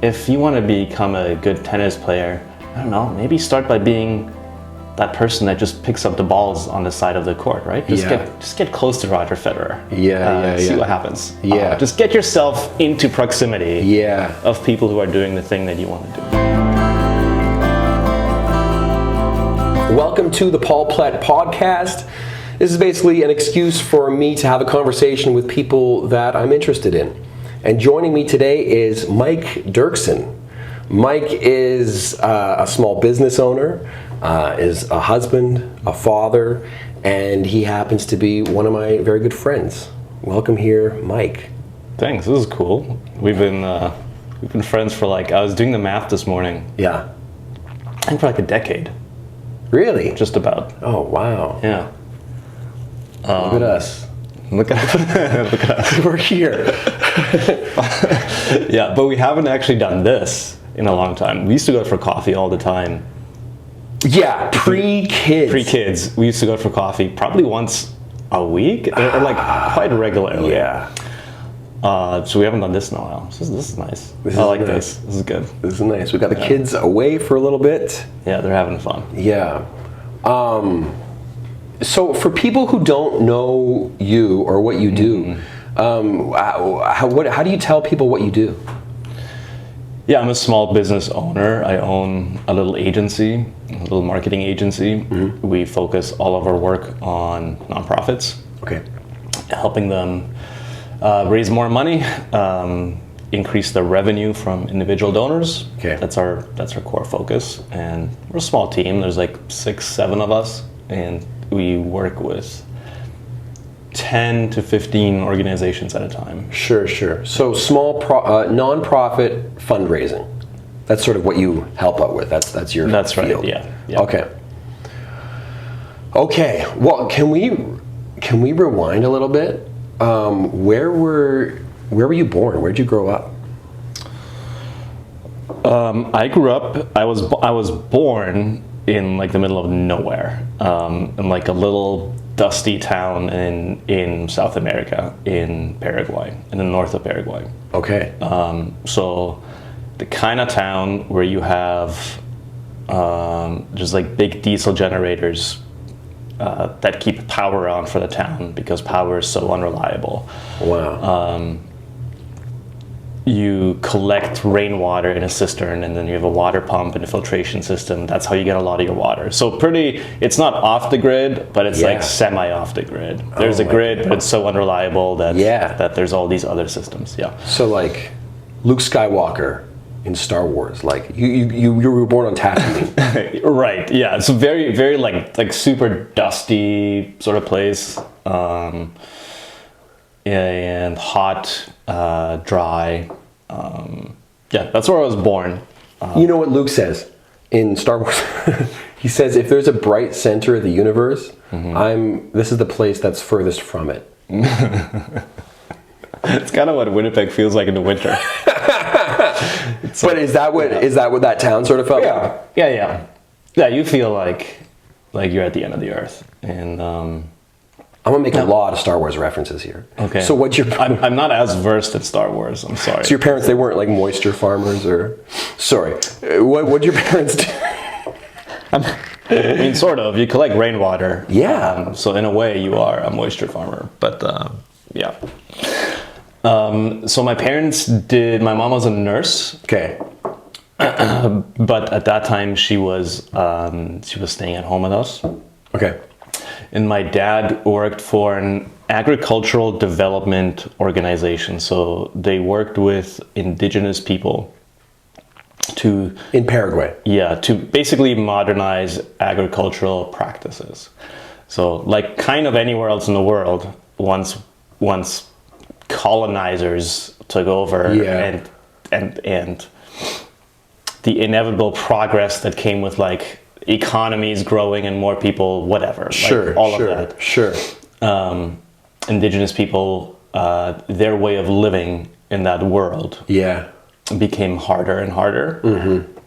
if you want to become a good tennis player, I don't know, maybe start by being that person that just picks up the balls on the side of the court, right? Just get close to Roger Federer. See what happens. Just get yourself into proximity of people who are doing the thing that you want to do. Welcome to the Paul Plett podcast. This is basically an excuse for me to have a conversation with people that I'm interested in. And joining me today is Micael Duerksen. Mike is a small business owner, is a husband, a father, and he happens to be one of my very good friends. Welcome here, Mike. Thanks. This is cool. We've been friends for I was doing the math this morning. Yeah. I think for a decade. Really? Just about. Oh, wow. Yeah. Look at us. Look at us. We're here. Yeah, but we haven't actually done this in a long time. We used to go for coffee all the time. Yeah, pre-kids. Pre-kids. We used to go for coffee probably once a week, or quite regularly. Yeah. So we haven't done this in a while. This is nice. I like this. This is good. This is nice. We got the kids away for a little bit. Yeah, they're having fun. Yeah. So for people who don't know you or what you do, how do you tell people what you do? Yeah, I'm a small business owner. I own a little agency, a little marketing agency. Mm-hmm. We focus all of our work on nonprofits. Okay. Helping them raise more money, increase their revenue from individual donors. Okay. That's our core focus. And we're a small team. There's 6, 7 of us, and we work with 10 to 15 organizations at a time. Sure. So small non-profit fundraising. That's sort of what you help out with. That's your That's field. Right. Yeah. Okay. Well, can we rewind a little bit? Where were you born? Where'd you grow up? I grew up. I was born in the middle of nowhere, in a little dusty town in South America, in Paraguay, in the north of Paraguay. Okay. So the kind of town where you have just big diesel generators that keep power on for the town because power is so unreliable. Wow. You collect rainwater in a cistern, and then you have a water pump and a filtration system. That's how you get a lot of your water. So it's not off the grid, but it's semi off the grid. There's a grid, but it's so unreliable that there's all these other systems. Yeah. So Luke Skywalker in Star Wars, you were born on Tatooine. Right. Yeah. It's a very, very super dusty sort of place, and hot, dry. That's where I was born. You know what Luke says in Star Wars? He says, if there's a bright center of the universe, this is the place that's furthest from it. It's kind of what Winnipeg feels like in the winter. But is that what that town sort of felt like? Yeah. Yeah, you feel like you're at the end of the earth. And I'm gonna make a lot of Star Wars references here. Okay. So what's your? I'm not as versed in Star Wars. I'm sorry. So your parents, they weren't moisture farmers, or? Sorry. What'd your parents do? I mean, sort of. You collect rainwater. Yeah. So in a way, you are a moisture farmer. But yeah. So my parents did. My mom was a nurse. Okay. But at that time, she was staying at home with us. Okay. And my dad worked for an agricultural development organization. So they worked with indigenous people in Paraguay. Yeah, to basically modernize agricultural practices. So kind of anywhere else in the world, once colonizers took over and the inevitable progress that came with economies growing and more people, whatever. All of that. Sure. Indigenous people, their way of living in that world became harder and harder. Mm-hmm.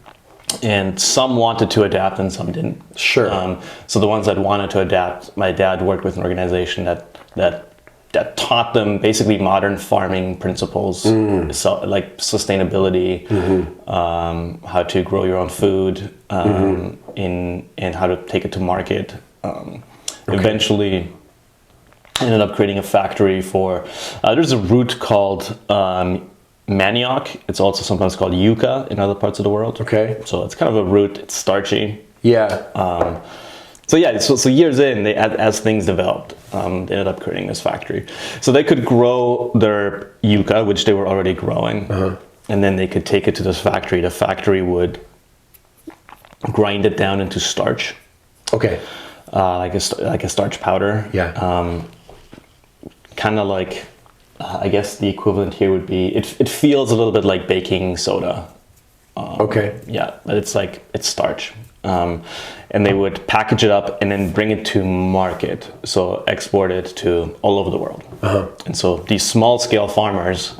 And some wanted to adapt and some didn't. Sure. So the ones that wanted to adapt, my dad worked with an organization that that taught them basically modern farming principles, so like sustainability, how to grow your own food, and how to take it to market. Eventually ended up creating a factory for, there's a root called manioc. It's also sometimes called yucca in other parts of the world. Okay. So it's kind of a root, it's starchy. Yeah. So years in, as things developed, they ended up creating this factory. So they could grow their yucca, which they were already growing, and then they could take it to this factory. The factory would grind it down into starch. Okay. Like a starch powder. Yeah. Kind of like, I guess the equivalent here would be, it feels a little bit like baking soda. Okay. Yeah, but it's starch. And they would package it up and then bring it to market. So export it to all over the world. And so these small scale farmers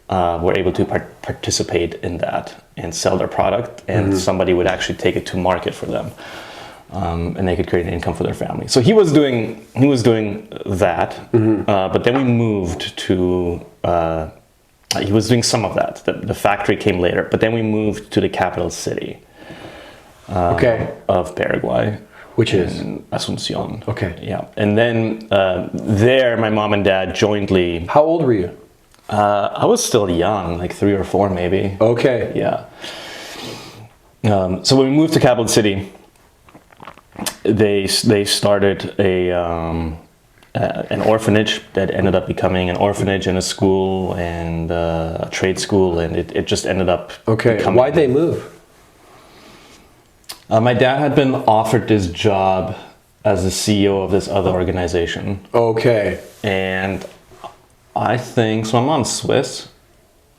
were able to participate in that and sell their product, and somebody would actually take it to market for them. And they could create an income for their family. So he was doing that, but then we moved to, he was doing some of that. The factory came later, but then we moved to the capital city of Paraguay. Which is? Asunción. Okay. Yeah. And then there, my mom and dad jointly... How old were you? I was still young, like 3 or 4 maybe. Okay. Yeah. So when we moved to capital city, they started an orphanage that ended up becoming an orphanage and a school and a trade school, and it just ended up becoming... Why'd they move? My dad had been offered this job as the CEO of this other organization. Okay. And I think, so my mom's Swiss.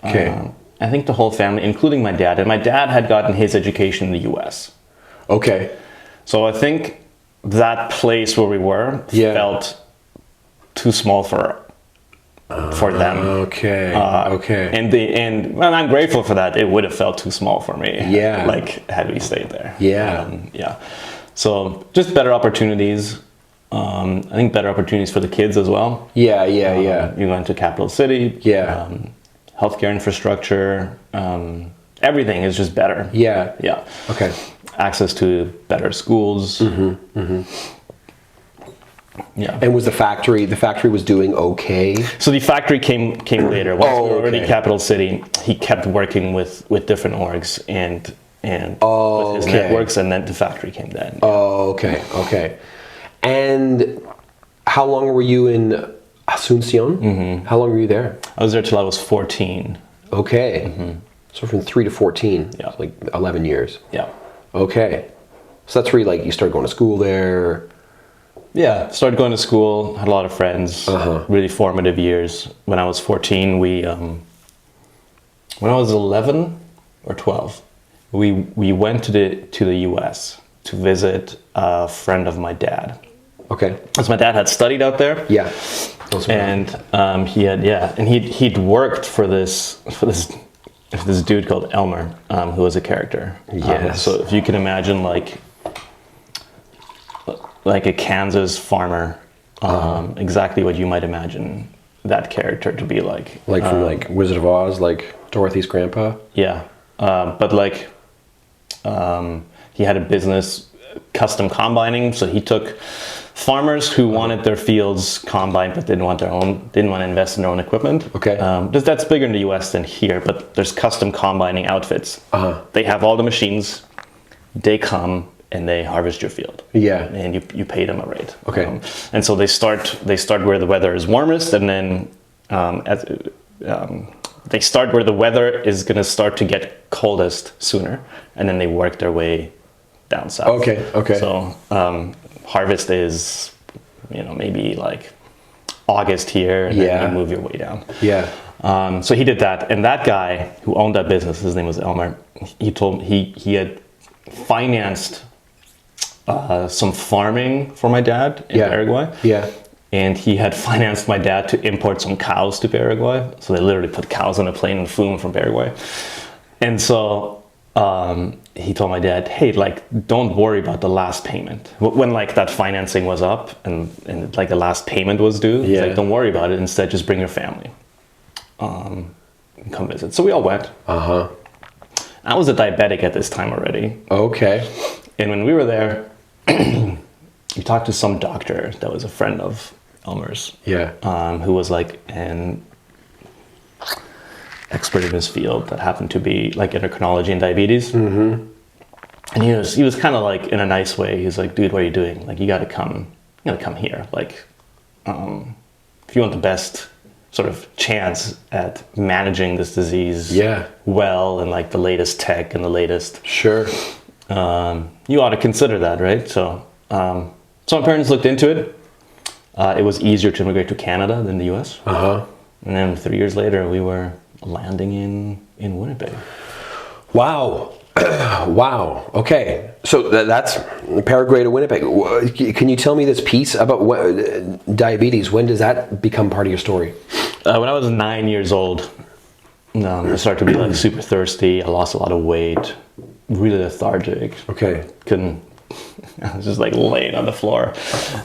Okay. I think the whole family, including my dad, and my dad had gotten his education in the US. Okay. So I think that place where we were felt too small for them. Okay. And I'm grateful for that. It would have felt too small for me. Yeah. Like had we stayed there. Yeah. So just better opportunities. I think better opportunities for the kids as well. Yeah. You go into capital city. Yeah. Healthcare infrastructure. Everything is just better. Yeah. Yeah. Okay. Access to better schools. Yeah. And was the factory was doing okay? So the factory came later. Once we were already capital city, he kept working with different orgs and with his networks, and then the factory came then. Oh, okay. And how long were you in Asunción? How long were you there? I was there till I was 14. Okay. So from 3 to 14, like 11 years. Yeah. Okay. So that's where you started going to school there. Yeah, started going to school, had a lot of friends, really formative years. When I was 14, when I was 11 or 12, we went to the US to visit a friend of my dad. Okay. Because my dad had studied out there. Yeah. And he'd worked for this dude called Elmer, who was a character. Yes. So if you can imagine like a Kansas farmer, exactly what you might imagine that character to be like. Like from Wizard of Oz, like Dorothy's grandpa? Yeah. But he had a business, custom combining, so he took farmers who wanted their fields combined but didn't want to invest in their own equipment. Okay. That's bigger in the US than here, but there's custom combining outfits. They have all the machines, they come and they harvest your field. Yeah. And you pay them a rate. Okay. And so they start where the weather is warmest, and then they start where the weather is going to start to get coldest sooner, and then they work their way down south. Okay. So harvest is, maybe like August here, and then you move your way down. Yeah. So he did that, and that guy who owned that business, his name was Elmer. He told me he had financed some farming for my dad in Paraguay. Yeah. And he had financed my dad to import some cows to Paraguay. So they literally put cows on a plane and flew them from Paraguay. And so he told my dad, hey, like, don't worry about the last payment. When like that financing was up and like the last payment was due, he's like, don't worry about it. Instead, just bring your family. And come visit. So we all went. I was a diabetic at this time already. Okay. And when we were there, we talked to some doctor that was a friend of Elmer's. Yeah. Who was like an expert in his field that happened to be like endocrinology and diabetes. And he was kind of like, in a nice way, he's like, dude, what are you doing? Like, you gotta come here. Like, if you want the best sort of chance at managing this disease well, and like the latest tech and the latest, you ought to consider that, right? So my parents looked into it. It was easier to immigrate to Canada than the US. And then 3 years later, we were landing in Winnipeg. Wow. Wow. Okay. So that's Paraguay to Winnipeg. Can you tell me this piece about diabetes? When does that become part of your story? When I was 9 years old, I started to be like super thirsty. I lost a lot of weight, really lethargic. Okay. I was just like laying on the floor.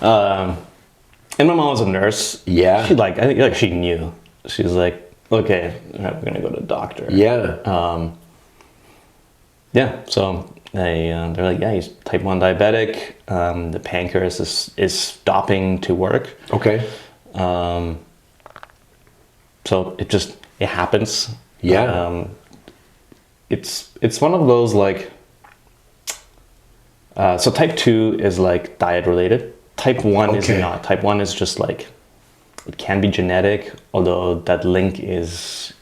And my mom was a nurse. Yeah. I think like she knew. She was like, okay, we're gonna go to the doctor. Yeah. So they're like, yeah, he's type 1 diabetic. The pancreas is stopping to work. Okay. So it happens. Yeah. It's one of those like, so type 2 is like diet related. Type 1 is not. Type 1 is just like, it can be genetic, although that link is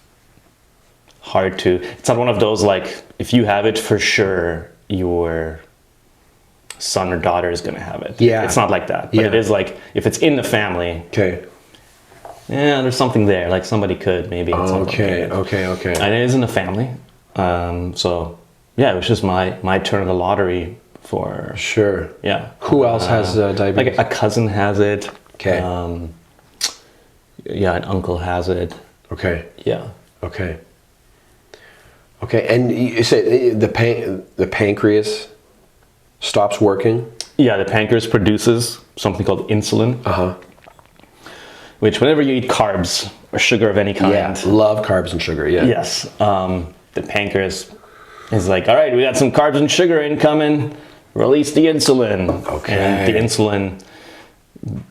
hard to, it's not one of those like, if you have it, for sure your son or daughter is going to have it. Yeah. It's not like that. But it is like, if it's in the family, there's something there. Like somebody could maybe. Okay. And it is in the family. So yeah, it was just my turn of the lottery for. Sure. Yeah. Who else has diabetes? Like a cousin has it. Okay. An uncle has it. Okay. Yeah. Okay. And you say the pancreas stops working? Yeah, the pancreas produces something called insulin. Which whenever you eat carbs or sugar of any kind. Yeah, love carbs and sugar, yeah. Yes. The pancreas is like, all right, we got some carbs and sugar incoming, release the insulin. Okay. And the insulin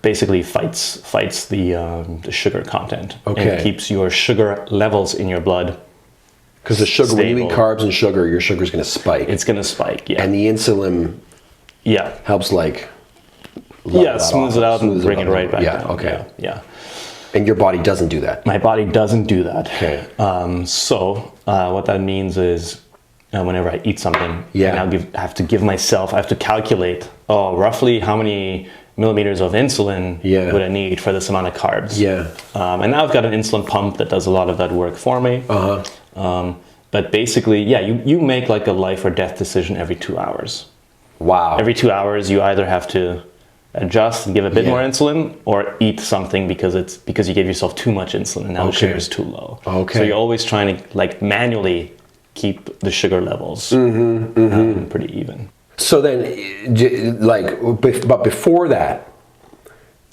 basically fights the sugar content. Okay. And keeps your sugar levels in your blood. Because the sugar, stable. when you eat carbs and sugar, your sugar's going to spike. It's going to spike, yeah. And the insulin helps like... smooths it out and bring it right back down. Okay. Yeah. And your body doesn't do that? My body doesn't do that. Okay. So what that means is whenever I eat something, I have to calculate, roughly how many millimeters of insulin would I need for this amount of carbs. Yeah. And now I've got an insulin pump that does a lot of that work for me. But basically, you make like a life or death decision every 2 hours. Wow. Every 2 hours, you either have to adjust and give a bit more insulin, or eat something because you gave yourself too much insulin and now the sugar is too low. Okay. So you're always trying to like manually keep the sugar levels pretty even. So then, but before that,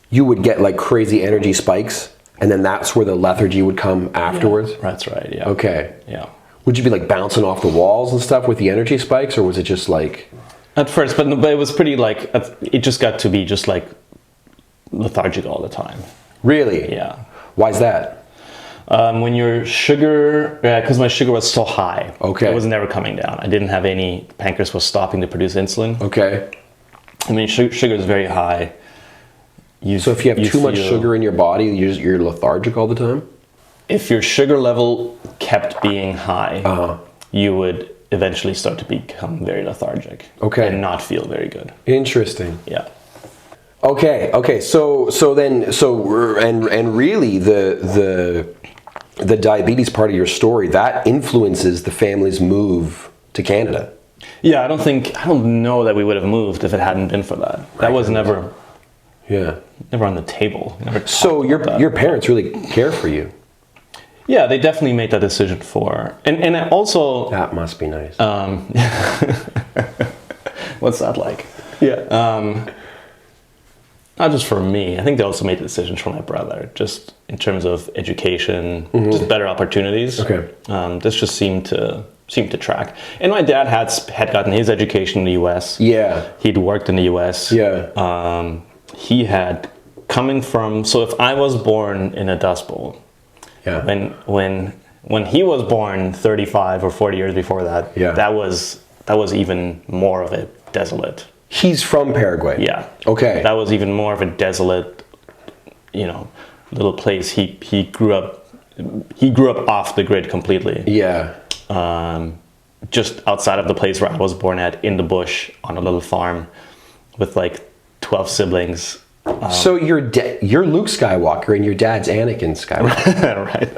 you would get like crazy energy spikes, and then that's where the lethargy would come afterwards? Yeah, that's right, yeah. Okay. Yeah. Would you be like bouncing off the walls and stuff with the energy spikes, or was it just like... At first, but it was pretty like, it just got to be just like lethargic all the time. Really? Yeah. Why is that? When your sugar, because my sugar was so high, it was never coming down. I didn't have pancreas was stopping to produce insulin. Okay. I mean, sugar is very high. So if you have too much sugar in your body, you're lethargic all the time? If your sugar level kept being high, you would eventually start to become very lethargic. Okay. And not feel very good. Interesting. Yeah. Okay. So really the diabetes part of your story, that influences the family's move to Canada. Yeah, I don't know that we would have moved if it hadn't been for that. That was never on the table. So your parents really care for you. Yeah, they definitely made that decision and also... That must be nice. What's that like? Yeah. Not just for me. I think they also made the decisions for my brother, just in terms of education, just better opportunities. Okay. This just seemed to track. And my dad had gotten his education in the U.S. Yeah. He'd worked in the U.S. Yeah. He had coming from... So if I was born in a Dust Bowl, yeah. when he was born 35 or 40 years before that, yeah. that was even more of a desolate... He's from Paraguay. Yeah. Okay. That was even more of a desolate, little place. He grew up off the grid completely. Yeah. Just outside of the place where I was born at, in the bush on a little farm with like 12 siblings. So you're Luke Skywalker and your dad's Anakin Skywalker. Right.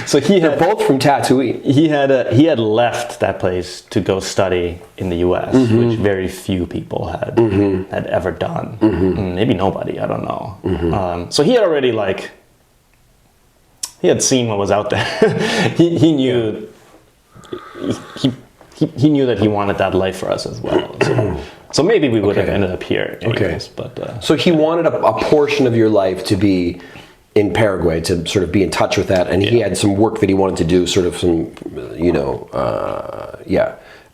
So they're both from Tatooine. He had left that place to go study in the U.S., which very few people had ever done. Maybe nobody. I don't know. So he had already he had seen what was out there. he knew he knew that he wanted that life for us as well. So maybe we would have ended up here anyways. But so he wanted a portion of your life to be in Paraguay, to sort of be in touch with that, and he had some work that he wanted to do, sort of some,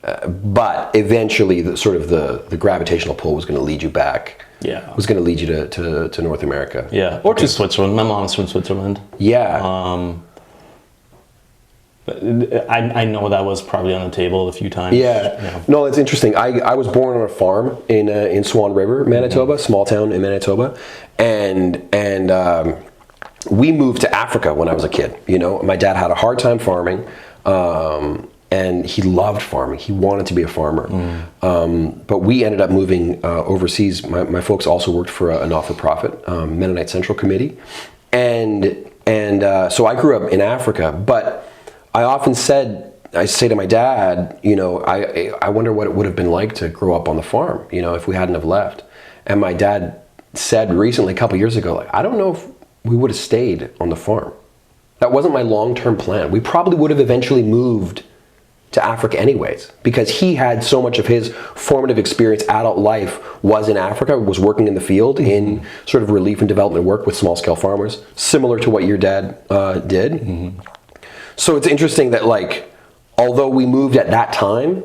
but eventually the gravitational pull was going to lead you back. Yeah. Was going to lead you to North America. Yeah, or to Switzerland. My mom's from Switzerland. Yeah. I know that was probably on the table a few times. Yeah. No, it's interesting. I was born on a farm in Swan River, Manitoba, small town in Manitoba, and we moved to Africa when I was a kid. My dad had a hard time farming, and he loved farming. He wanted to be a farmer, but we ended up moving overseas. My folks also worked for a not-for-profit, Mennonite Central Committee, and so I grew up in Africa, but I often say to my dad, I wonder what it would have been like to grow up on the farm, if we hadn't have left. And my dad said recently, a couple years ago, I don't know if we would have stayed on the farm. That wasn't my long-term plan. We probably would have eventually moved to Africa anyways, because he had so much of his formative experience, adult life, was in Africa, was working in the field in sort of relief and development work with small-scale farmers, similar to what your dad did. So it's interesting that, although we moved at that time,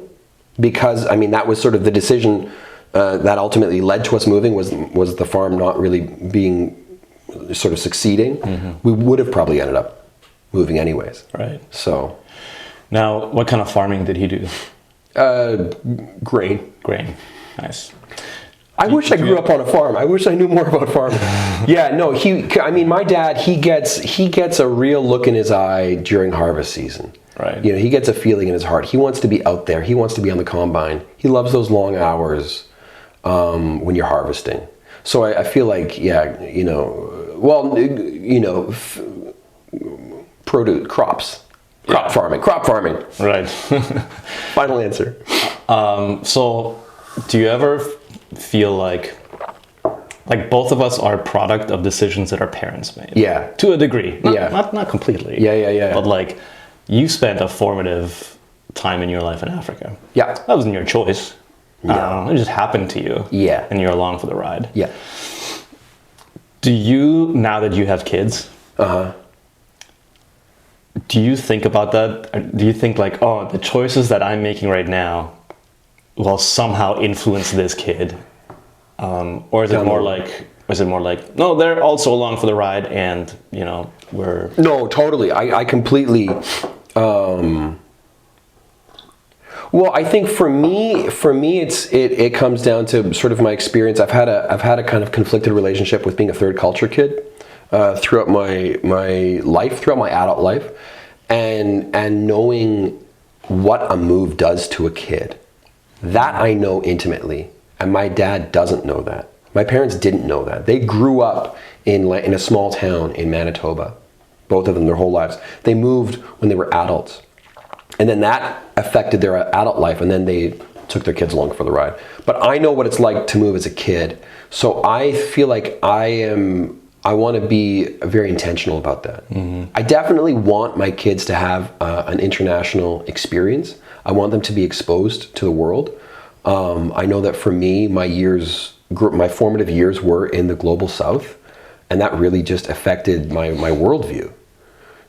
because, that was sort of the decision that ultimately led to us moving, was the farm not really being sort of succeeding, we would have probably ended up moving anyways. Right. So. Now, what kind of farming did he do? Grain. Grain. Nice. I wish I grew up on a farm. I wish I knew more about farming. Yeah, no, my dad, he gets a real look in his eye during harvest season. Right. He gets a feeling in his heart. He wants to be out there. He wants to be on the combine. He loves those long hours when you're harvesting. So I feel like, produce, crops. Crop farming. Right. Final answer. So do you ever feel like both of us are a product of decisions that our parents made? Yeah. To a degree. Not completely. Yeah. But you spent a formative time in your life in Africa. Yeah. That wasn't your choice. Yeah. It just happened to you. Yeah. And you're along for the ride. Yeah. Do you, now that you have kids, do you think about that? Do you think the choices that I'm making right now will somehow influence this kid? Or is it more like, no, they're also along for the ride and, we're... No, totally. I completely... Well, I think for me, it comes down to sort of my experience. I've had a kind of conflicted relationship with being a third culture kid throughout my life, throughout my adult life, and knowing what a move does to a kid. That I know intimately, and my dad doesn't know that. My parents didn't know that. They grew up in a small town in Manitoba, both of them their whole lives. They moved when they were adults. And then that affected their adult life, and then they took their kids along for the ride. But I know what it's like to move as a kid. So I feel like I am I want to be very intentional about that. I definitely want my kids to have an international experience. I want them to be exposed to the world. I know that for me, my formative years were in the global South, and that really just affected my worldview,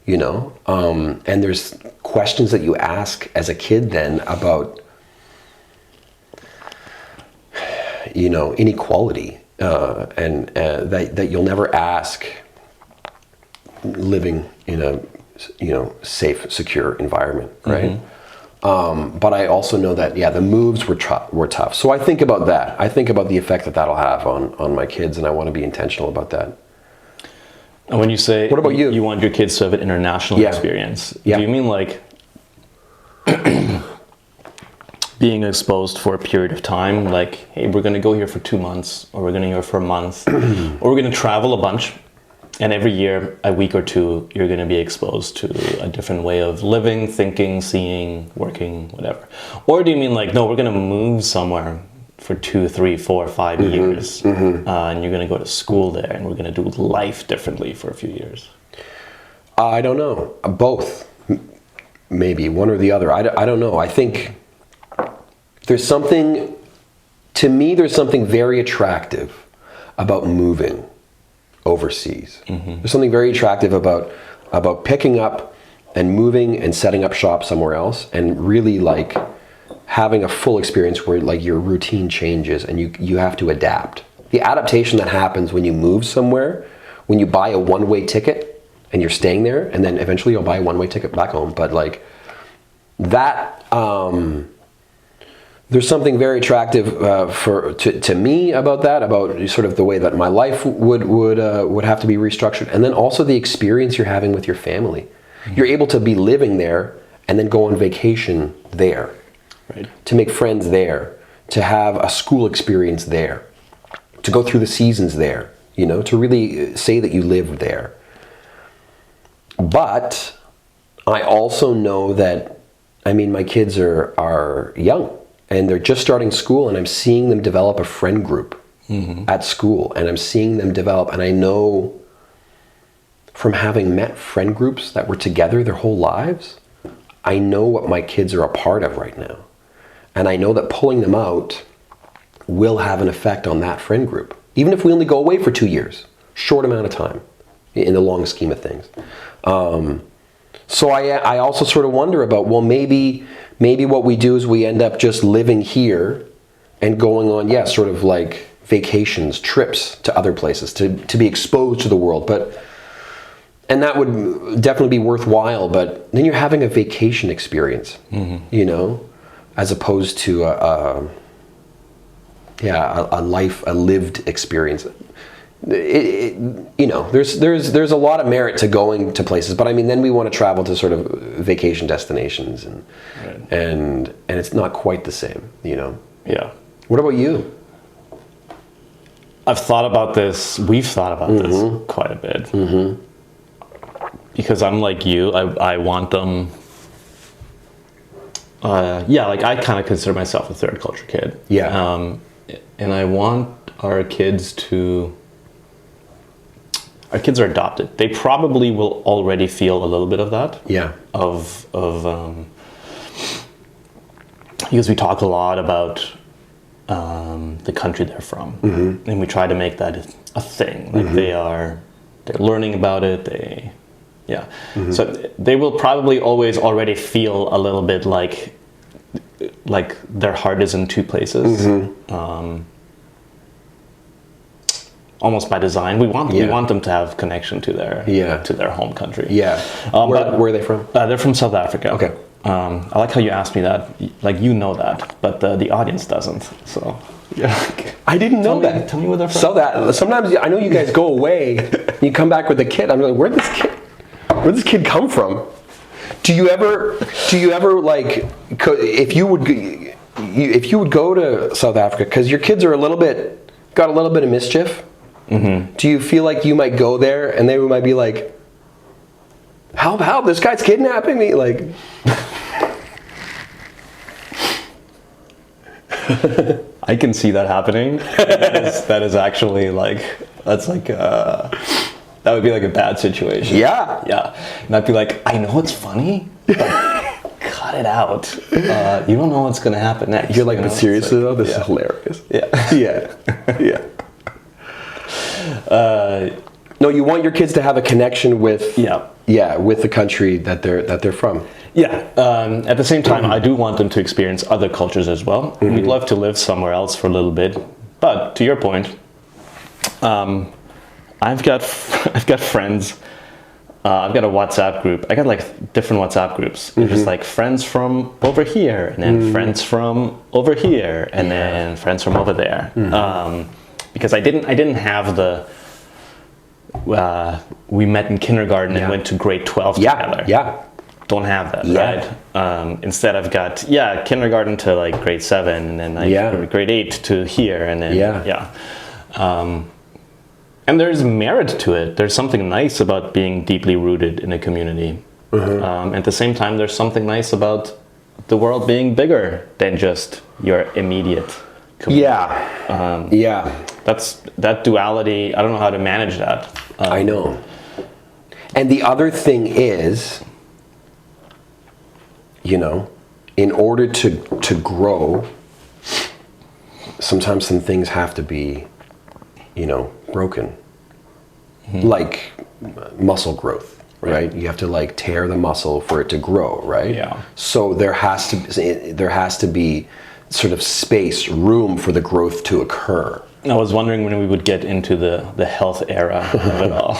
you know? And there's questions that you ask as a kid then about, you know, inequality, and that you'll never ask living in a, you know, safe, secure environment, right? But I also know that, the moves were tough. So I think about that. I think about the effect that that'll have on my kids, and I want to be intentional about that. And when you say, what about you? You want your kids to have an international experience, do you mean like being exposed for a period of time? Like, hey, we're going to go here for 2 months, or we're going to go here for a month, or we're going to travel a bunch. And every year, a week or two, you're going to be exposed to a different way of living, thinking, seeing, working, whatever. Or do you mean like, no, we're going to move somewhere for 2, 3, 4, 5 years, and you're going to go to school there, and we're going to do life differently for a few years? I don't know. Both. Maybe one or the other. I don't know. I think there's something very attractive about moving overseas. There's something very attractive about picking up and moving and setting up shop somewhere else, and really like having a full experience where like your routine changes and you have to adapt. The adaptation that happens when you move somewhere, when you buy a one-way ticket and you're staying there, and then eventually you'll buy a one-way ticket back home. But like that, there's something very attractive to me about that, about sort of the way that my life would have to be restructured, and then also the experience you're having with your family. You're able to be living there and then go on vacation there, right? To make friends there, to have a school experience there, to go through the seasons there, you know, to really say that you lived there. But I also know that, I mean, my kids are young. And they're just starting school, and I'm seeing them develop a friend group at school, and I'm seeing them develop, and I know from having met friend groups that were together their whole lives, I know what my kids are a part of right now. And I know that pulling them out will have an effect on that friend group, even if we only go away for 2 years, short amount of time in the long scheme of things. So I also sort of wonder about, well, maybe what we do is we end up just living here and going on, sort of like vacations, trips to other places, to be exposed to the world. And that would definitely be worthwhile, but then you're having a vacation experience, you know, as opposed to a lived experience. You know, there's a lot of merit to going to places, but I mean, then we want to travel to sort of vacation destinations, and it's not quite the same, you know. Yeah. What about you? I've thought about this. We've thought about this quite a bit, because I'm like you. I want them. Like I kind of consider myself a third culture kid. Yeah. And I want our kids to. Our kids are adopted. They probably will already feel a little bit of that. Yeah. Because we talk a lot about the country they're from, and we try to make that a thing. Like they're learning about it. So they will probably always already feel a little bit like their heart is in two places. Almost by design, we want them to have connection to their home country. Yeah. Where are they from? They're from South Africa. Okay. I like how you asked me that. Like, you know that, but the audience doesn't. So. Yeah. I didn't know that. Tell me where they're from. So that sometimes I know you guys go away, and you come back with a kid. I'm like, where'd this kid come from? Do you ever like, if you would go to South Africa, because your kids are got a little bit of mischief? Do you feel like you might go there and they might be like, help, this guy's kidnapping me? Like, I can see that happening. That is actually like, that's like That would be like a bad situation. Yeah. Yeah. And I'd be like, I know it's funny, but cut it out. You don't know what's going to happen next. You're like, but seriously though, this is hilarious. Yeah. No, you want your kids to have a connection with with the country that they're from. Yeah. At the same time, I do want them to experience other cultures as well. We'd love to live somewhere else for a little bit. But to your point, I've got friends. I've got a WhatsApp group. I got like different WhatsApp groups. They're just like friends from over here, and then friends from over here, and then friends from over there. Because I didn't have the. We met in kindergarten and went to grade 12 together. Yeah. Don't have that, right? Instead, I've got kindergarten to like grade 7, and then grade 8 to here, and then and there's merit to it. There's something nice about being deeply rooted in a community. At the same time, there's something nice about the world being bigger than just your immediate community. That's that duality. I don't know how to manage that. I know. And the other thing is, in order to grow, sometimes some things have to be, broken. Like muscle growth, right? You have to like tear the muscle for it to grow, right? Yeah. So there has to be sort of space, room for the growth to occur. I was wondering when we would get into the health era of it all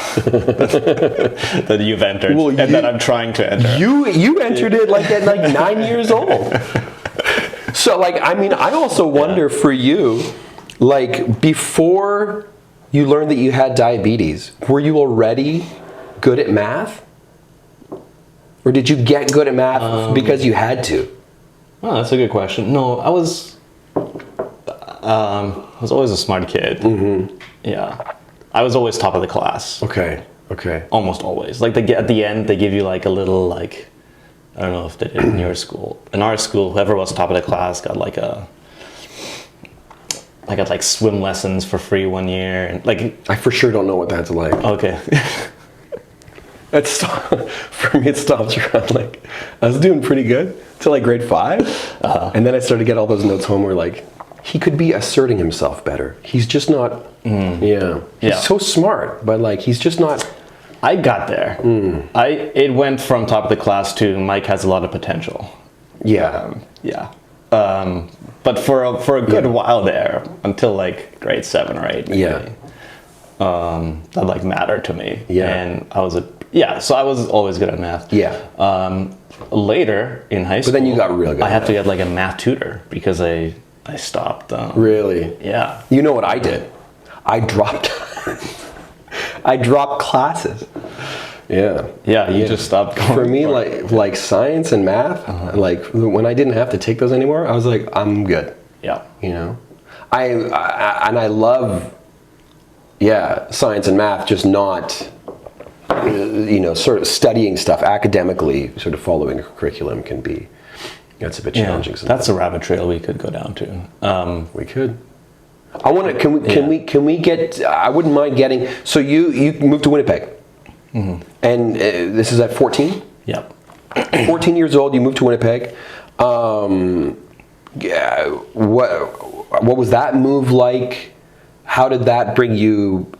that you've entered, and that I'm trying to enter. You entered it like at like 9 years old. So like, I mean, I also wonder for you, like before you learned that you had diabetes, were you already good at math? Or did you get good at math because you had to? Oh, that's a good question. No, I was always a smart kid. Yeah. I was always top of the class. Okay. Almost always. Like at the end, they give you like a little like, I don't know if they did in your school. In our school, whoever was top of the class got like I got like swim lessons for free one year, and like I for sure don't know what that's like. Okay. For me, it stops around like I was doing pretty good till like grade 5, and then I started to get all those notes home where like he could be asserting himself better. He's just not. He's so smart, but like he's just not. I got there. It went from top of the class to Mike has a lot of potential. But for a good while there, until like grade 7 or 8, maybe, that like mattered to me. And I was so I was always good at math. Later in high school, but then you got real good. I had to get like a math tutor because I stopped. Really? Yeah. You know what I did? I dropped. I dropped classes. You just stopped going. For me, like science and math, like when I didn't have to take those anymore, I was like, I'm good. I love science and math, just not sort of studying stuff academically, sort of following a curriculum that's a bit challenging sometimes. That's a rabbit trail we could go down to. We could. I want to. Can we get? I wouldn't mind getting. So you moved to Winnipeg, and this is at 14. Yep. 14 years old. You moved to Winnipeg. What was that move like? How did that bring you?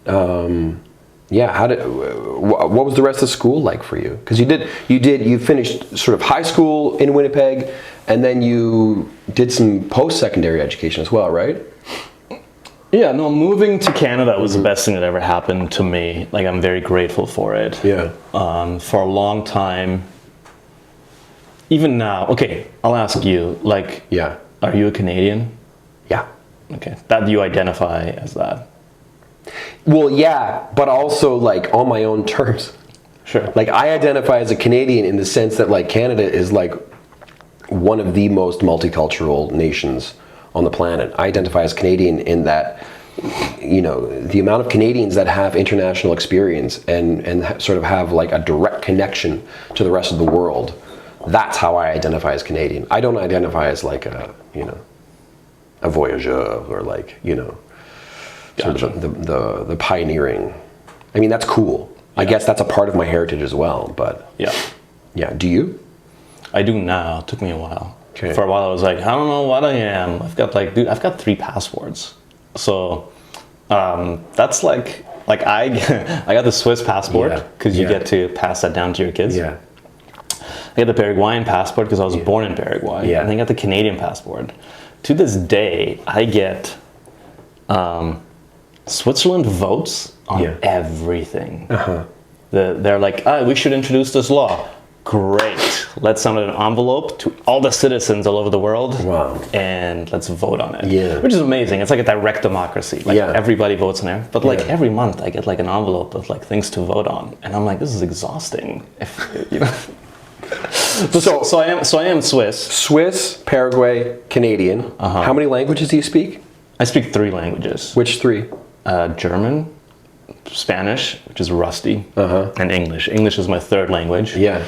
What was the rest of school like for you? Because you finished sort of high school in Winnipeg, and then you did some post-secondary education as well, right? Yeah, no, moving to Canada was the best thing that ever happened to me. Like, I'm very grateful for it. For a long time, even now. Okay, I'll ask you, like, are you a Canadian? Yeah. Okay, that you identify as that? Well, yeah, but also like on my own terms. Sure. Like I identify as a Canadian in the sense that like Canada is like one of the most multicultural nations on the planet. I identify as Canadian in that, the amount of Canadians that have international experience and sort of have like a direct connection to the rest of the world. That's how I identify as Canadian. I don't identify as like a voyageur or like, Sort of the pioneering. I mean, that's cool. Yeah. I guess that's a part of my heritage as well. But yeah. Do you? I do now. It took me a while. Okay. For a while, I was like, I don't know what I am. I've got 3 passports. So that's like I got the Swiss passport because you get to pass that down to your kids. Yeah. I got the Paraguayan passport because I was born in Paraguay. Yeah. And I got the Canadian passport. To this day, I get Switzerland votes on everything. They're like, we should introduce this law. Great. Let's send an envelope to all the citizens all over the world. Wow. And let's vote on it. Yeah. Which is amazing. It's like a direct democracy. Like everybody votes on it. But like every month I get like an envelope of like things to vote on. And I'm like, this is exhausting. So I am Swiss. Swiss, Paraguay, Canadian. How many languages do you speak? I speak 3 languages. Which 3? German, Spanish, which is rusty, and English. English is my 3rd language. Yeah.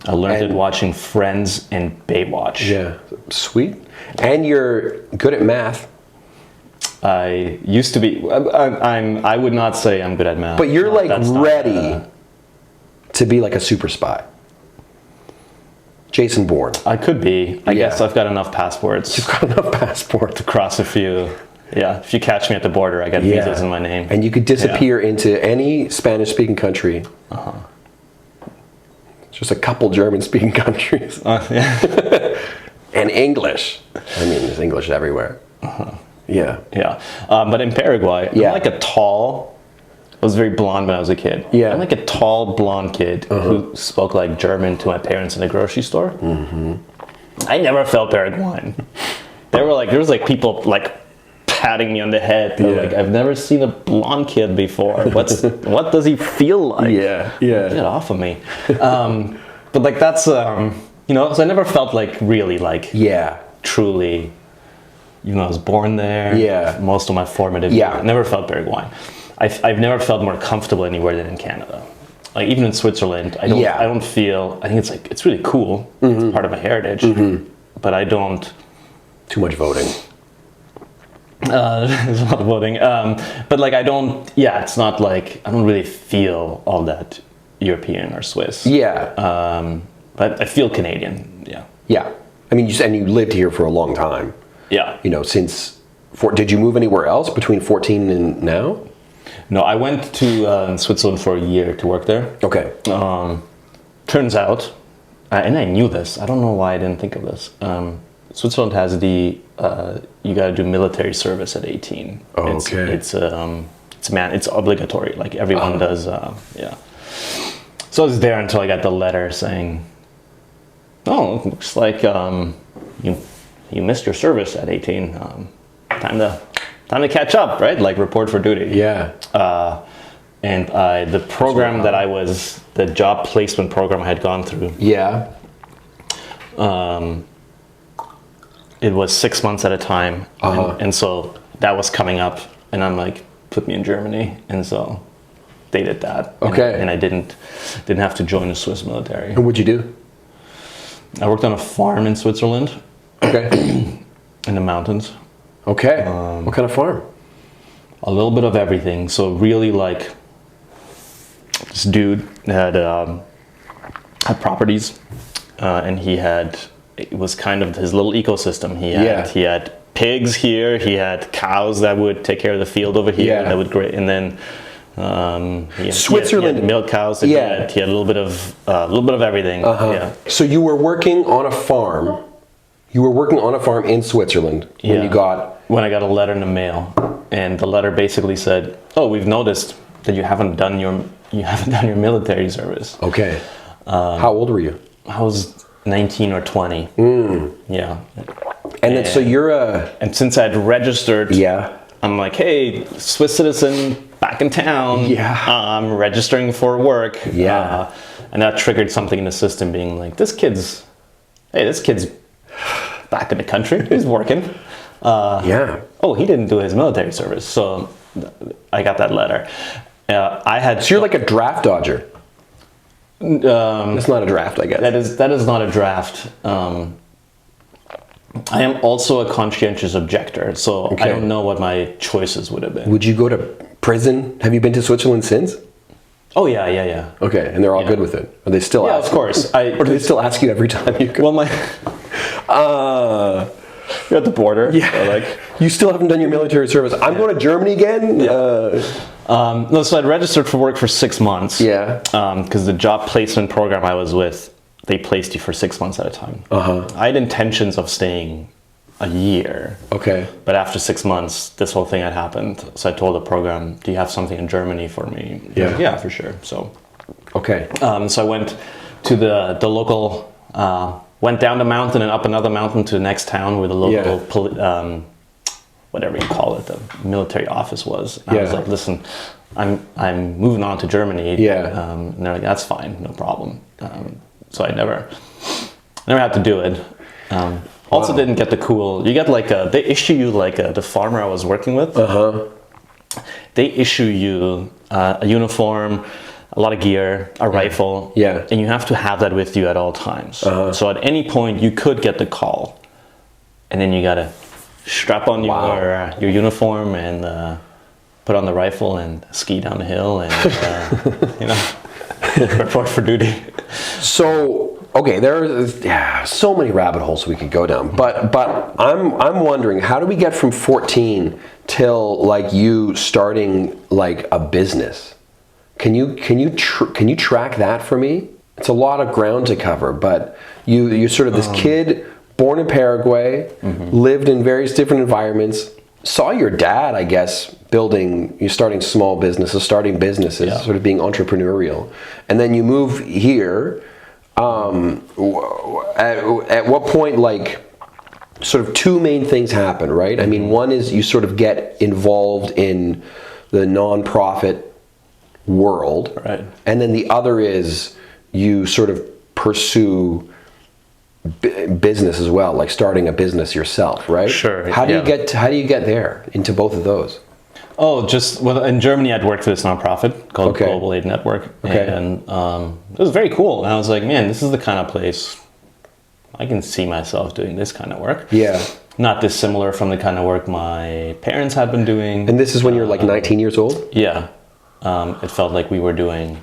I learned it watching Friends and Baywatch. Yeah. Sweet. And you're good at math. I used to be. I would not say I'm good at math. But you're ready to be like a super spy. Jason Bourne. I could be. I guess I've got enough passports. You've got enough passports to cross a few. Yeah, if you catch me at the border, I got visas in my name. And you could disappear into any Spanish-speaking country. Just a couple German-speaking countries. And English. I mean, there's English everywhere. Yeah. But in Paraguay, I'm like a tall... I was very blonde when I was a kid. Yeah. I'm like a tall, blonde kid who spoke like German to my parents in a grocery store. I never felt Paraguayan. There was like people like patting me on the head. Like, I've never seen a blonde kid before. What does he feel like? Get off of me. But like that's so I never felt like really like truly. I was born there. Most of my formative years, I never felt Paraguayan. I've never felt more comfortable anywhere than in Canada. Like even in Switzerland, I don't feel. I think it's really cool. It's part of my heritage, but I don't. Too much voting. There's a lot of voting, but like I don't. Yeah, it's not like I don't really feel all that European or Swiss. But I feel Canadian. Yeah. I mean, you lived here for a long time. Yeah. Since. Did you move anywhere else between 14 and now? No, I went to Switzerland for a year to work there. Okay. Turns out, and I knew this. I don't know why I didn't think of this. Switzerland has you got to do military service at 18. Okay. It's obligatory. Like everyone does. So I was there until I got the letter saying, "Oh, looks like you missed your service at 18. Time to catch up, right? Like report for duty." Yeah. And the program that the job placement program I had gone through. Yeah. It was 6 months at a time, and so that was coming up, and I'm like, put me in Germany, and so they did that. Okay. And I didn't have to join the Swiss military. And what'd you do? I worked on a farm in Switzerland. Okay. In the mountains. Okay. What kind of farm? A little bit of everything. So really, like, this dude had properties, and it was kind of his little ecosystem. He had pigs here. He had cows that would take care of the field over here. That would and then Switzerland. He had milk cows. He had a little bit of everything. So you were working on a farm. You were working on a farm in Switzerland when I got a letter in the mail, and the letter basically said, "Oh, we've noticed that you haven't done your military service." Okay. How old were you? I was 19 or 20. Yeah. And then, so you're and since I'd registered, I'm like, hey, Swiss citizen back in town. I'm registering for work. And that triggered something in the system, being like, this kid's back in the country. He's working. Oh, he didn't do his military service, so I got that letter. So you're like a draft dodger. It's not a draft, I guess. That is not a draft. I am also a conscientious objector, so I don't know what my choices would have been. Would you go to prison? Have you been to Switzerland since? Oh yeah. Okay, and they're all good with it. Are they still? Yeah, of course. Or do they still ask you every time you go? Well, you're at the border. Yeah. So like, you still haven't done your military service. I'm going to Germany again. Yeah. No, so I'd registered for work for 6 months. Yeah. Because the job placement program I was with, they placed you for 6 months at a time. I had intentions of staying a year. Okay. But after 6 months, this whole thing had happened. So I told the program, "Do you have something in Germany for me?" Yeah. Yeah, for sure. So. Okay. So I went to the local. Went down the mountain and up another mountain to the next town where the local, whatever you call it, the military office was. And I was like, "Listen, I'm moving on to Germany." Yeah. And they're like, "That's fine, no problem." So I never had to do it. Also, didn't get the cool. You get like they issue you like the farmer I was working with. They issue you a uniform, a lot of gear, a rifle, and you have to have that with you at all times. So at any point you could get the call, and then you gotta strap on your uniform and put on the rifle and ski down the hill and report for duty. So okay, there's so many rabbit holes we could go down, but I'm wondering, how do we get from 14 till like you starting like a business? Can you track that for me? It's a lot of ground to cover, but you're sort of this kid born in Paraguay, lived in various different environments, saw your dad, I guess, starting small businesses, sort of being entrepreneurial, and then you move here. At what point, like, sort of two main things happen, right? I mean, one is you sort of get involved in the nonprofit world, right? And then the other is you sort of pursue business as well, like starting a business yourself, right? Sure. How do you get there into both of those? Oh, in Germany, I'd worked for this nonprofit called Global Aid Network, and it was very cool. And I was like, man, this is the kind of place I can see myself doing this kind of work. Yeah. Not dissimilar from the kind of work my parents had been doing. And this is when you're like 19 years old? Yeah. It felt like we were doing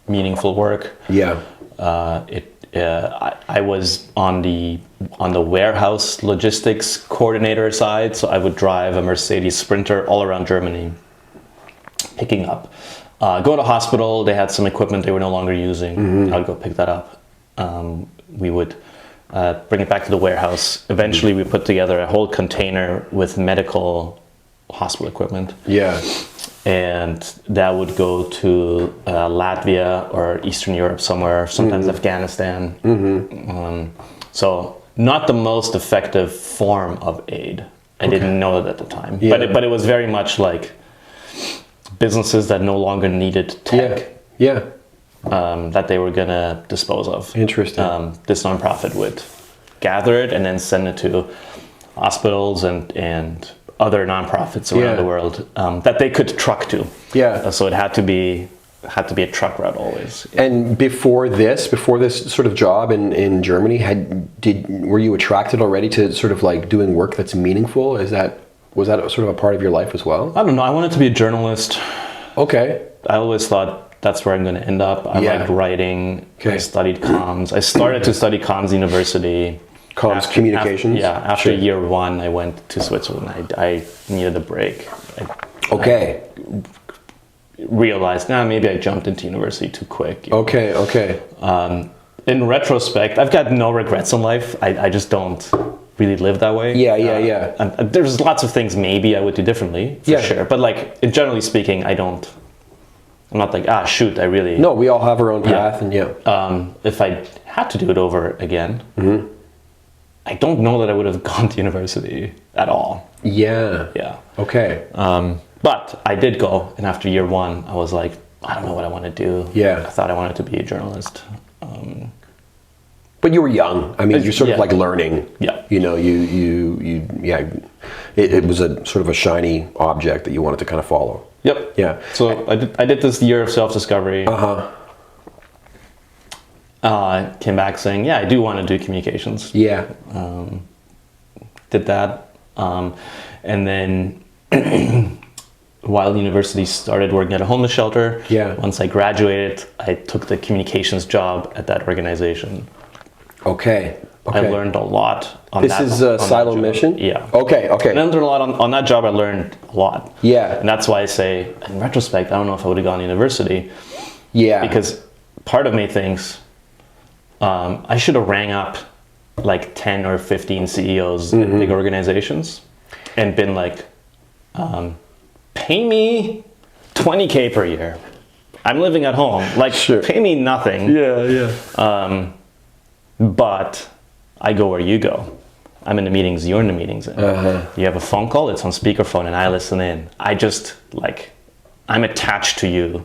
meaningful work. Yeah. I was on the warehouse logistics coordinator side, so I would drive a Mercedes Sprinter all around Germany, picking up. Go to hospital, they had some equipment they were no longer using. I would go pick that up. We would bring it back to the warehouse. Eventually, we put together a whole container with medical hospital equipment. Yeah. And that would go to Latvia or Eastern Europe somewhere, sometimes Afghanistan. So not the most effective form of aid. I didn't know that at the time. Yeah. But it was very much like businesses that no longer needed tech. Yeah. That they were going to dispose of. Interesting. This nonprofit would gather it and then send it to hospitals and other nonprofits around the world that they could truck to. Yeah. So it had to be a truck route always. And before this sort of job in Germany, were you attracted already to sort of like doing work that's meaningful? Was that sort of a part of your life as well? I don't know. I wanted to be a journalist. Okay. I always thought that's where I'm going to end up. I liked writing. I studied comms. I started to study comms university. Communications? After year one, I went to Switzerland. I needed a break. I realized, maybe I jumped into university too quick. Okay. In retrospect, I've got no regrets in life. I just don't really live that way. Yeah. And there's lots of things maybe I would do differently, for sure. But like, generally speaking, I'm not like, shoot, I really... No, we all have our own path, and if I had to do it over again, I don't know that I would have gone to university at all. Yeah. Okay. But I did go, and after year one, I was like, I don't know what I want to do. Yeah. I thought I wanted to be a journalist. But you were young. I mean, you're sort of like learning. Yeah. You know, it was a sort of a shiny object that you wanted to kind of follow. Yep. Yeah. So I did this year of self-discovery. Came back saying, I do want to do communications. Yeah. did that. And then while university, started working at a homeless shelter. Yeah. Once I graduated, I took the communications job at that organization. Okay. I learned a lot on that. This is Silo Mission? Yeah. Okay. And I learned a lot on that job. I learned a lot. Yeah. And that's why I say, in retrospect, I don't know if I would have gone to university. Yeah. Because part of me thinks I should have rang up like 10 or 15 CEOs in big organizations and been like, pay me $20K per year. I'm living at home. Like, pay me nothing. Yeah. But I go where you go. I'm in the meetings, you're in the meetings. You have a phone call, it's on speakerphone, and I listen in. I just, like, I'm attached to you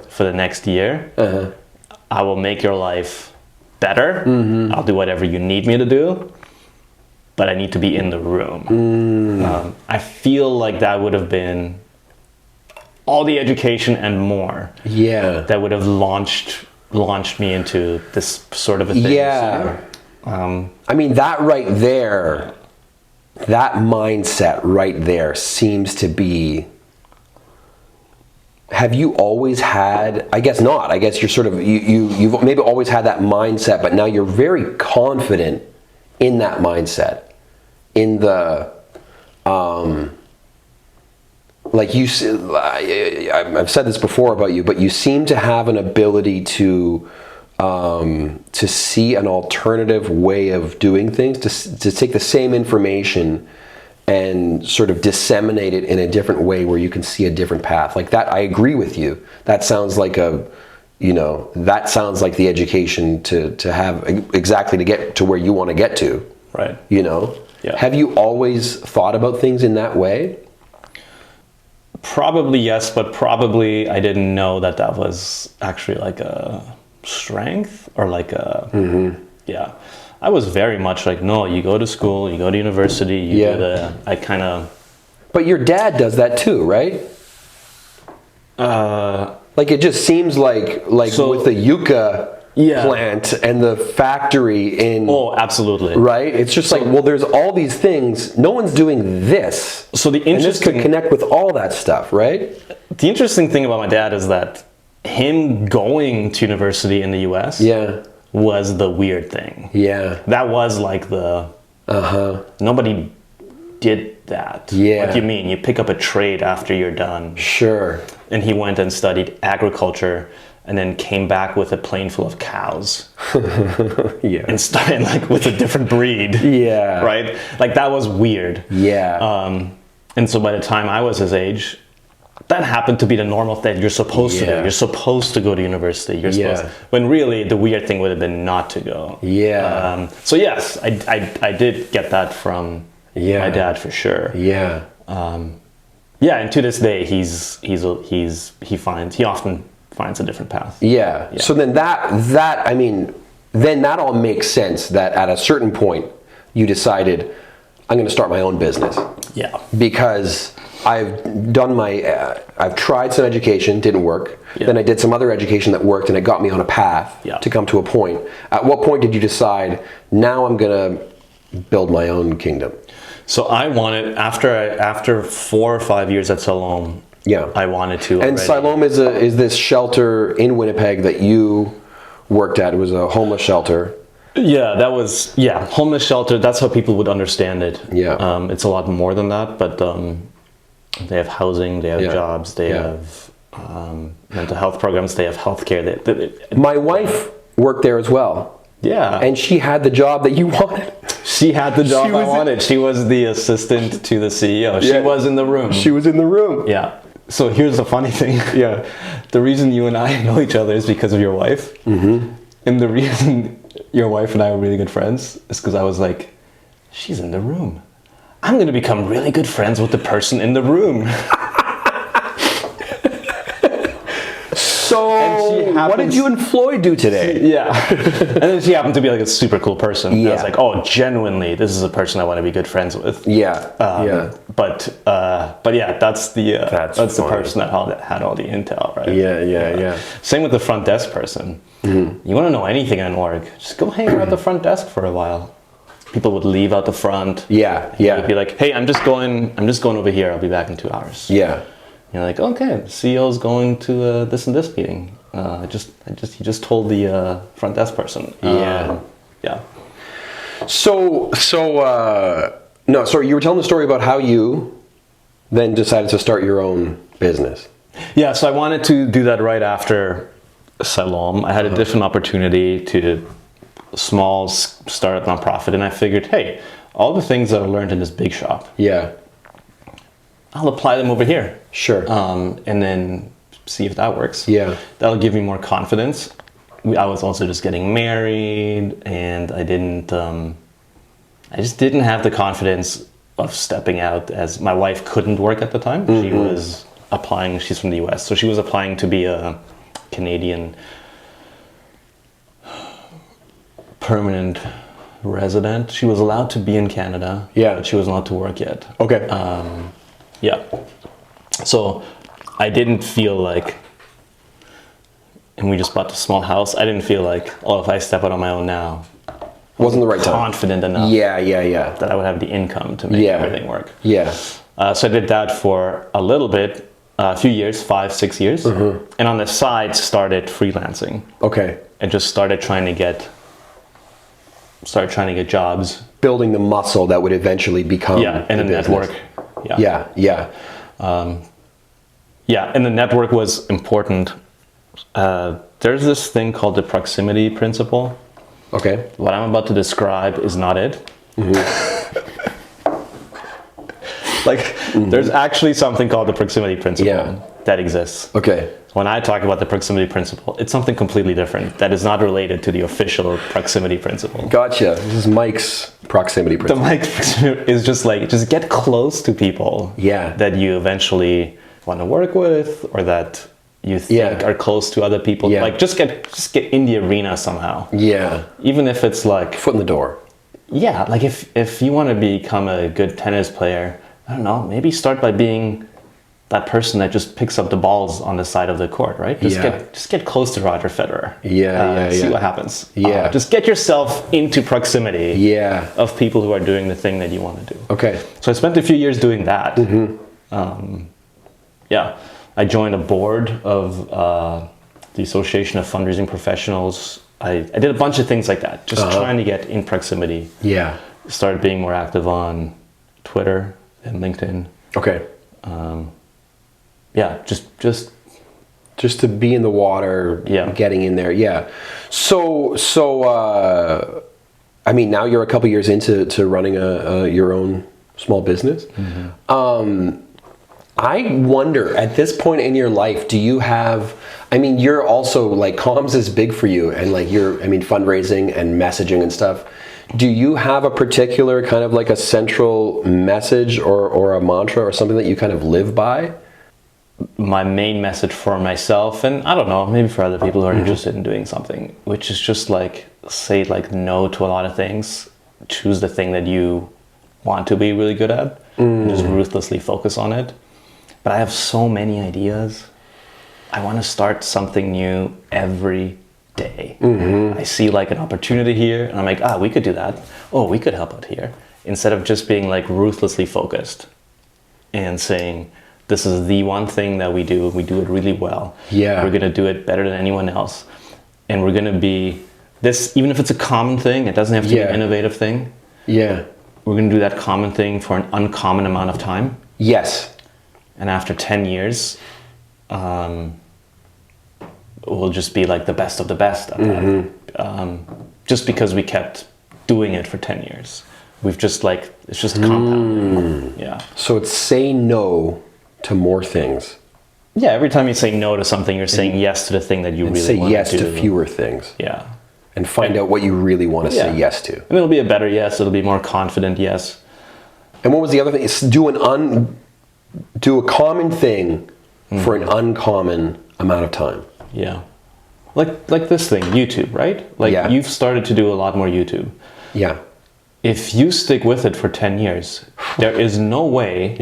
for the next year. I will make your life better. I'll do whatever you need me to do. But I need to be in the room. I feel like that would have been all the education and more. Yeah. That would have launched me into this sort of a thing. Yeah. I mean, that right there, that mindset right there seems to be, have you always had, I guess not, I guess you're sort of, you've maybe always had that mindset, but now you're very confident in that mindset, in the, like you, I've said this before about you, but you seem to have an ability to see an alternative way of doing things, to take the same information and sort of disseminate it in a different way where you can see a different path. Like that, I agree with you. That sounds like that sounds like the education to have exactly to get to where you want to get to. Right. Yeah. Have you always thought about things in that way? Probably yes, but probably I didn't know that was actually like a strength or like a, I was very much like, no, you go to school, you go to university, you do I kind of. But your dad does that too, right? Like it just seems like so, with the yucca plant and the factory in. Oh, absolutely. Right? It's just like, well, there's all these things. No one's doing this. So the interesting. And this could connect with all that stuff, right? The interesting thing about my dad is that him going to university in the US was the weird thing. Yeah. That was like the, nobody did that. Yeah. What do you mean? You pick up a trade after you're done. Sure. And he went and studied agriculture and then came back with a plane full of cows. And started like with a different breed. Yeah. Right? Like that was weird. Yeah. And so by the time I was his age, that happened to be the normal thing you're supposed to do. You're supposed to go to university. You're supposed to, when really the weird thing would have been not to go. Yeah. So yes, I did get that from my dad for sure. Yeah. And to this day he often finds a different path. Yeah. So then that I mean, then that all makes sense that at a certain point you decided I'm going to start my own business. Yeah. Because I've tried some education, didn't work. Yeah. Then I did some other education that worked and it got me on a path to come to a point. At what point did you decide, now I'm going to build my own kingdom? So I wanted, after 4 or 5 years at Siloam, I wanted to. And Siloam is this shelter in Winnipeg that you worked at. It was a homeless shelter. Yeah, that was, homeless shelter. That's how people would understand it. Yeah. It's a lot more than that, but they have housing, they have jobs, they have mental health programs, they have healthcare. My wife worked there as well. Yeah. And she had the job that you wanted. She had the job I wanted. She was the assistant to the CEO. She was in the room. She was in the room. Yeah. So here's the funny thing. Yeah. The reason you and I know each other is because of your wife. Mm-hmm. And the reason your wife and I were really good friends is because I was like, she's in the room. I'm going to become really good friends with the person in the room. So, what did you and Floyd do today? And then she happened to be like a super cool person. Yeah. I was like, oh, genuinely, this is a person I want to be good friends with. Yeah. But yeah, that's the person that had all the intel, right? Yeah. Same with the front desk person. Mm-hmm. You want to know anything in an org, just go hang around the front desk for a while. people would leave out the front. Yeah. You'd be like, hey, I'm just going over here. I'll be back in 2 hours. Yeah. You're like, okay, the CEO's going to this and this meeting. He just told the front desk person. Yeah. Yeah. So, no, sorry, you were telling the story about how you then decided to start your own business. Yeah, so I wanted to do that right after Salom. I had a different opportunity to small startup nonprofit, and I figured, hey, all the things that I learned in this big shop, Yeah. I'll apply them over here. Sure. And then see if that works. Yeah. That'll give me more confidence. I was also just getting married, and I just didn't have the confidence of stepping out, as my wife couldn't work at the time. Mm-hmm. She was applying, she's from the US, so she was applying to be a Canadian permanent resident. She was allowed to be in Canada, but she wasn't allowed to work yet. Okay. Yeah. So I didn't feel like, and we just bought a small house, I didn't feel like, oh, if I step out on my own now, wasn't the right time. Confident enough. Yeah. That I would have the income to make everything work. Yeah. So I did that for a little bit, a few years, 5-6 years. Mm-hmm. And on the side started freelancing. Okay. And just started trying to get jobs. Building the muscle that would eventually become and a network. Yeah. And the network was important. There's this thing called the proximity principle. Okay. What I'm about to describe is not it. Mm-hmm. There's actually something called the proximity principle that exists. Okay. When I talk about the proximity principle, it's something completely different that is not related to the official proximity principle. Gotcha. This is Mike's proximity principle. The Mike's proximity is just get close to people that you eventually want to work with, or that you think are close to other people. Yeah. Just get in the arena somehow. Yeah. Even if it's like foot in the door. Yeah, like if you want to become a good tennis player, I don't know, maybe start by being that person that just picks up the balls on the side of the court, right? Just get close to Roger Federer. See what happens. Just get yourself into proximity of people who are doing the thing that you want to do. Okay. So I spent a few years doing that. Mm-hmm. I joined a board of the Association of Fundraising Professionals. I did a bunch of things like that, just trying to get in proximity. Yeah. Started being more active on Twitter and LinkedIn. Okay. Just to be in the water, getting in there. Yeah. So I mean, now you're a couple years into running your own small business. Mm-hmm. I wonder, at this point in your life, do you have, I mean, you're also like, comms is big for you, and like fundraising and messaging and stuff. Do you have a particular kind of like a central message or a mantra or something that you kind of live by? My main message for myself, and I don't know, maybe for other people who are interested in doing something, which is just like, say like no to a lot of things, choose the thing that you want to be really good at, and just ruthlessly focus on it. But I have so many ideas. I want to start something new every day. Mm-hmm. I see like an opportunity here, and I'm like, we could do that. Oh, we could help out here. Instead of just being like ruthlessly focused and saying, this is the one thing that we do it really well. Yeah. We're going to do it better than anyone else. And we're going to be this, even if it's a common thing, it doesn't have to be an innovative thing. Yeah. We're going to do that common thing for an uncommon amount of time. Yes. And after 10 years, we'll just be like the best of the best at that. Just because we kept doing it for 10 years. We've just like, it's just compounding. Yeah. So it's say no to more things. Yeah, every time you say no to something, you're saying yes to the thing that you really want to do. Say yes to fewer things. Yeah. And find out what you really want to say yes to. And it'll be a better yes, it'll be more confident yes. And what was the other thing? It's do a common thing for an uncommon amount of time. Yeah. Like this thing, YouTube, right? Like you've started to do a lot more YouTube. Yeah. If you stick with it for 10 years, there is no way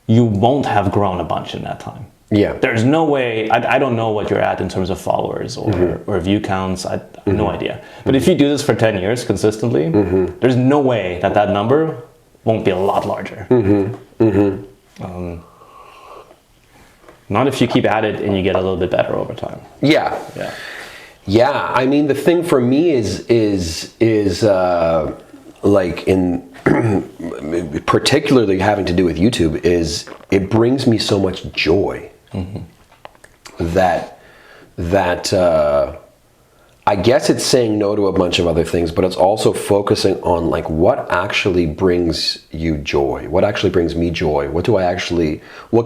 you won't have grown a bunch in that time. Yeah. There's no way, I don't know what you're at in terms of followers or view counts. I have no idea. But if you do this for 10 years consistently, there's no way that number won't be a lot larger. Not if you keep at it and you get a little bit better over time. Yeah. Yeah. Yeah. I mean, the thing for me is like in particularly having to do with YouTube is it brings me so much joy that I guess it's saying no to a bunch of other things, but it's also focusing on like what actually brings you joy, what actually brings me joy, what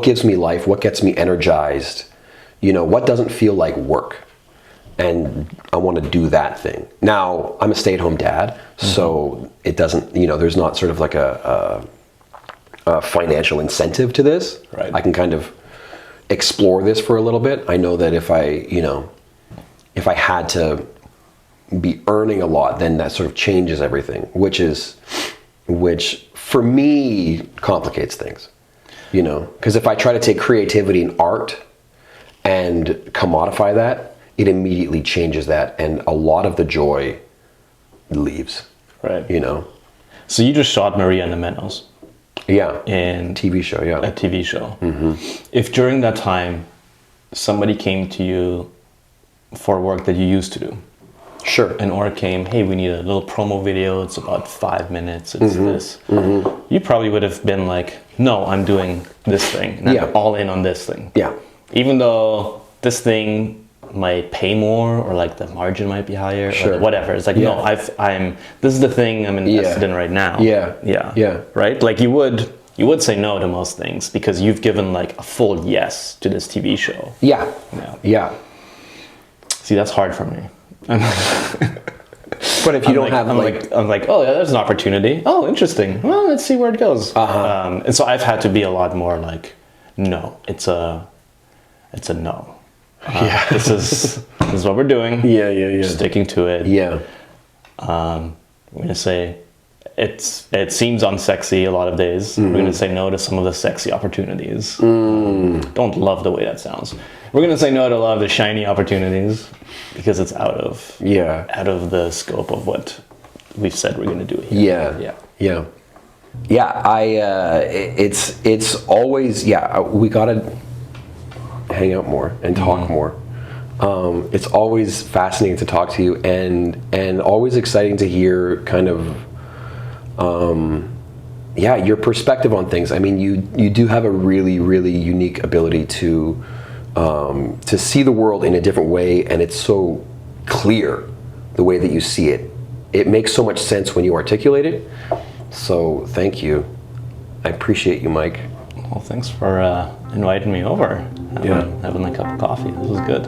gives me life, what gets me energized, what doesn't feel like work. And I want to do that thing. Now, I'm a stay-at-home dad, so it doesn't, there's not sort of like a financial incentive to this. Right. I can kind of explore this for a little bit. I know that if I had to be earning a lot, then that sort of changes everything, which for me complicates things, because if I try to take creativity and art and commodify that, it immediately changes that, and a lot of the joy leaves. Right. So you just shot Maria and the Mennos. Yeah. In TV show, yeah. A TV show. If during that time somebody came to you for work that you used to do. Sure. And or came, hey, we need a little promo video. It's about 5 minutes. It's this. You probably would have been like, no, I'm doing this thing. And I'm all in on this thing. Yeah. Even though this thing might pay more or like the margin might be higher or whatever. It's like, no, this is the thing I'm invested in right now. Yeah. Right? Like you would say no to most things because you've given like a full yes to this TV show. Yeah. See, that's hard for me. But if you don't have I'm like, oh yeah, there's an opportunity. Oh, interesting. Well, let's see where it goes. And so I've had to be a lot more like, no, it's a no. This is what we're doing. Yeah. Sticking to it. Yeah. I'm gonna say it seems unsexy a lot of days. We're gonna say no to some of the sexy opportunities. Don't love the way that sounds. We're gonna say no to a lot of the shiny opportunities because it's out of the scope of what we've said we're gonna do here. Yeah. It's always we gotta hang out more and talk more. It's always fascinating to talk to you and always exciting to hear kind of your perspective on things. I mean, you do have a really, really unique ability to see the world in a different way, and it's so clear the way that you see it. It makes so much sense when you articulate it. So thank you. I appreciate you, Mike. Well, thanks for inviting me over. Having a cup of coffee. This was good.